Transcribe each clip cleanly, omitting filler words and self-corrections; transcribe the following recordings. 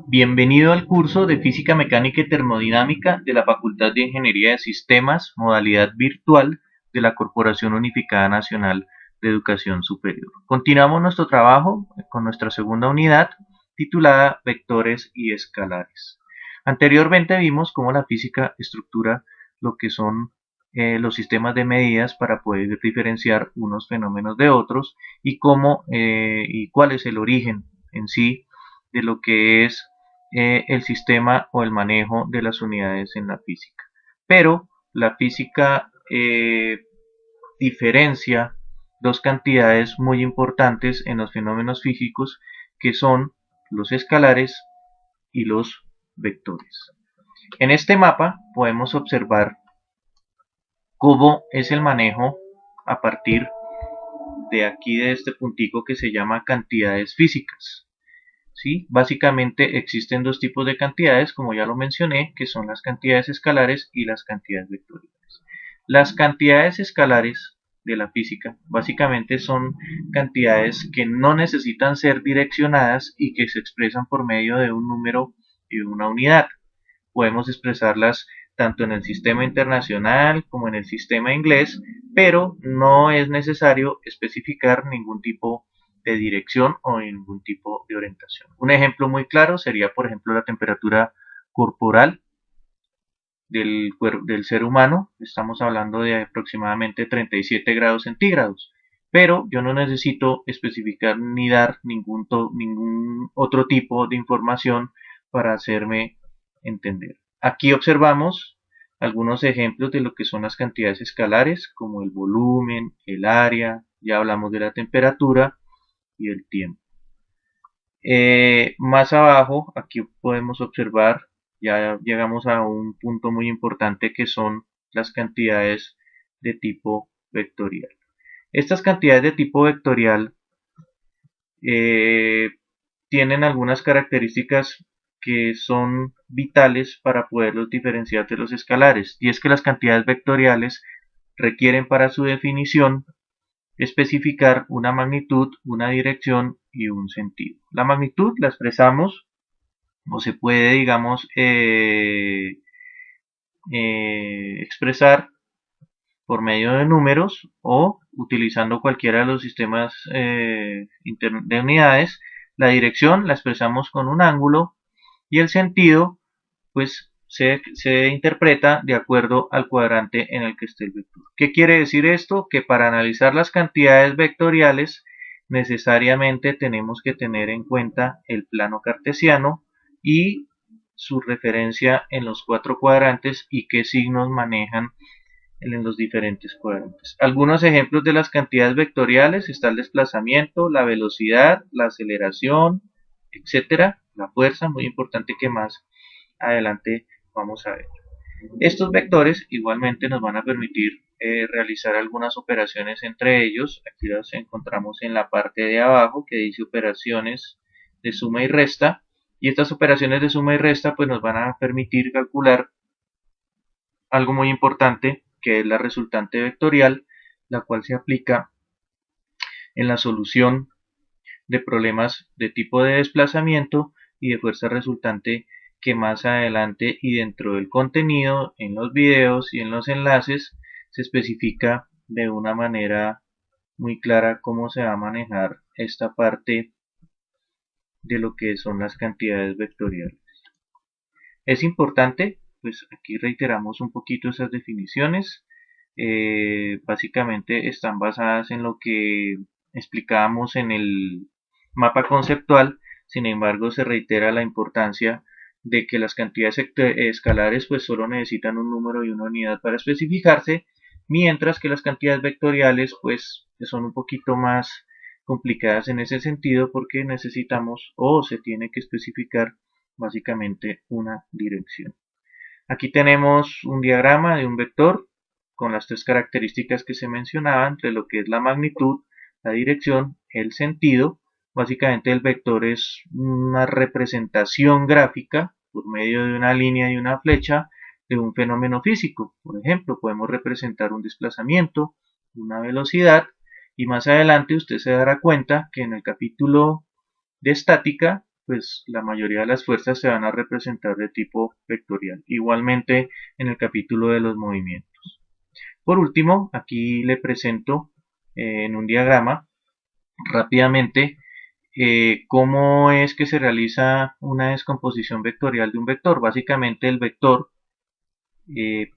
Bienvenido al curso de Física Mecánica y Termodinámica de la Facultad de Ingeniería de Sistemas, modalidad virtual de la Corporación Unificada Nacional de Educación Superior. Continuamos nuestro trabajo con nuestra segunda unidad titulada Vectores y Escalares. Anteriormente vimos cómo la física estructura lo que son los sistemas de medidas para poder diferenciar unos fenómenos de otros y cuál es el origen en sí de lo que es el sistema o el manejo de las unidades en la física. Pero la física diferencia dos cantidades muy importantes en los fenómenos físicos, que son los escalares y los vectores. En este mapa podemos observar cómo es el manejo a partir de aquí, de este puntico que se llama cantidades físicas. ¿Sí? Básicamente existen dos tipos de cantidades, como ya lo mencioné, que son las cantidades escalares y las cantidades vectoriales. Las cantidades escalares de la física básicamente son cantidades que no necesitan ser direccionadas y que se expresan por medio de un número y una unidad. Podemos expresarlas tanto en el sistema internacional como en el sistema inglés, pero no es necesario especificar ningún tipo de dirección o ningún tipo de orientación. Un ejemplo muy claro sería, por ejemplo, la temperatura corporal del ser humano. Estamos hablando de aproximadamente 37 grados centígrados, pero yo no necesito especificar ni dar ningún otro tipo de información para hacerme entender. Aquí observamos algunos ejemplos de lo que son las cantidades escalares, como el volumen, el área, ya hablamos de la temperatura y el tiempo. Más abajo, aquí podemos observar, ya llegamos a un punto muy importante, que son las cantidades de tipo vectorial. Estas cantidades de tipo vectorial tienen algunas características que son vitales para poderlos diferenciar de los escalares, y es que las cantidades vectoriales requieren para su definición especificar una magnitud, una dirección y un sentido. La magnitud la expresamos, o se puede, digamos, expresar por medio de números o utilizando cualquiera de los sistemas de unidades. La dirección la expresamos con un ángulo y el sentido pues se interpreta de acuerdo al cuadrante en el que esté el vector. ¿Qué quiere decir esto? Que para analizar las cantidades vectoriales necesariamente tenemos que tener en cuenta el plano cartesiano y su referencia en los cuatro cuadrantes y qué signos manejan en los diferentes cuadrantes. Algunos ejemplos de las cantidades vectoriales: está el desplazamiento, la velocidad, la aceleración, etcétera, la fuerza, muy importante, que más adelante vamos a ver. Estos vectores igualmente nos van a permitir realizar algunas operaciones entre ellos. Aquí los encontramos en la parte de abajo, que dice operaciones de suma y resta, y estas operaciones de suma y resta pues nos van a permitir calcular algo muy importante, que es la resultante vectorial, la cual se aplica en la solución de problemas de tipo de desplazamiento y de fuerza resultante, que más adelante y dentro del contenido, en los videos y en los enlaces, se especifica de una manera muy clara cómo se va a manejar esta parte de lo que son las cantidades vectoriales. Es importante, pues aquí reiteramos un poquito esas definiciones. Básicamente están basadas en lo que explicábamos en el mapa conceptual. Sin embargo, se reitera la importancia de que las cantidades escalares pues solo necesitan un número y una unidad para especificarse, mientras que las cantidades vectoriales pues son un poquito más complicadas en ese sentido, porque necesitamos, o se tiene que especificar, básicamente una dirección. Aquí tenemos un diagrama de un vector con las tres características que se mencionaban, entre lo que es la magnitud, la dirección, el sentido. Básicamente el vector es una representación gráfica por medio de una línea y una flecha de un fenómeno físico. Por ejemplo, podemos representar un desplazamiento, una velocidad, y más adelante usted se dará cuenta que en el capítulo de estática pues la mayoría de las fuerzas se van a representar de tipo vectorial. Igualmente en el capítulo de los movimientos. Por último, aquí le presento en un diagrama rápidamente cómo es que se realiza una descomposición vectorial de un vector. Básicamente el vector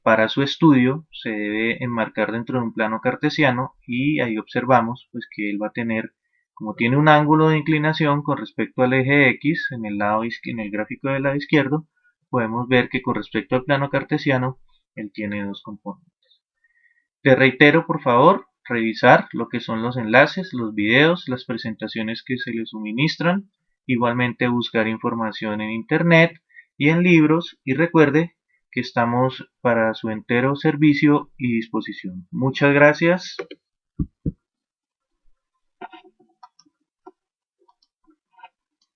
para su estudio se debe enmarcar dentro de un plano cartesiano y ahí observamos pues que él va a tener, como tiene un ángulo de inclinación con respecto al eje X en el gráfico del lado izquierdo, podemos ver que con respecto al plano cartesiano él tiene dos componentes. Te reitero, por favor, revisar lo que son los enlaces, los videos, las presentaciones que se les suministran, igualmente buscar información en internet y en libros, y recuerde que estamos para su entero servicio y disposición. Muchas gracias.